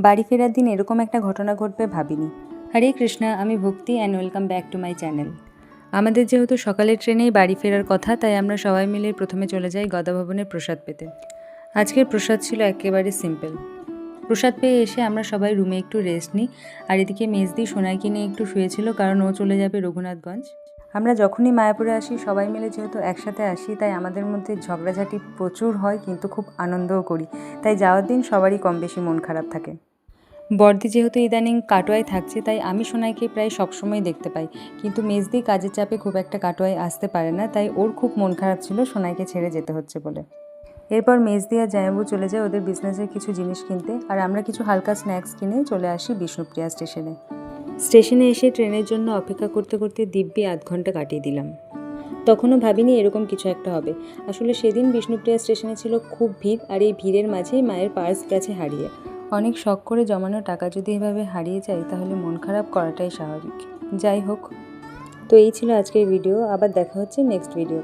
বাড়ি ফেরার দিন এরকম একটা ঘটনা ঘটবে ভাবিনি। হরে কৃষ্ণা, আমি ভক্তি and welcome back to my channel. আমাদের যেহেতু সকালের ট্রেনেই বাড়ি ফেরার কথা, তাই আমরা সবাই মিলে প্রথমে চলে যাই গদা ভবনের প্রসাদ পেতে। আজকের প্রসাদ ছিল একেবারে সিম্পল। প্রসাদ পেয়ে এসে আমরা সবাই রুমে একটু রেস্ট নিই, আর এদিকে মেজদি সোনাইকে নিয়ে একটু শুয়েছিল, কারণ ও চলে যাবে রঘুনাথগঞ্জ। আমরা যখনই মায়াপুরে আসি সবাই মিলে যেহেতু একসাথে আসি, তাই আমাদের মধ্যে ঝগড়াঝাটি প্রচুর হয়, কিন্তু খুব আনন্দও করি। তাই যাওয়ার দিন সবারই কম বেশি মন খারাপ থাকে। বর্দি যেহেতু ইদানিং কাটোয়ায় থাকছে, তাই আমি সোনাইকে প্রায় সবসময় দেখতে পাই, কিন্তু মেজদি কাজের চাপে খুব একটা কাটোয়ায় আসতে পারে না, তাই ওর খুব মন খারাপ ছিল সোনাইকে ছেড়ে যেতে হচ্ছে বলে। এরপর মেজদি আর জামাইবাবু চলে যায় ওদের বিজনেসের কিছু জিনিস কিনতে, আর আমরা কিছু হালকা স্ন্যাক্স কিনে চলে আসি বিষ্ণুপ্রিয়া স্টেশনে। স্টেশনে এসে ট্রেনের জন্য অপেক্ষা করতে করতে দিব্যি আধ ঘন্টা কাটিয়ে দিলাম। তখনও ভাবিনি এরকম কিছু একটা হবে। আসলে সেদিন বিষ্ণুপ্রিয়া স্টেশনে ছিল খুব ভিড়, আর এই ভিড়ের মাঝেই মায়ের পার্স গেছে হারিয়ে। অনেক শখ করে জমানো টাকা যদি এভাবে হারিয়ে যায়, তাহলে মন খারাপ করাটাই স্বাভাবিক। যাই হোক, তো এই ছিল আজকের ভিডিও। আবার দেখা হচ্ছে নেক্সট ভিডিও।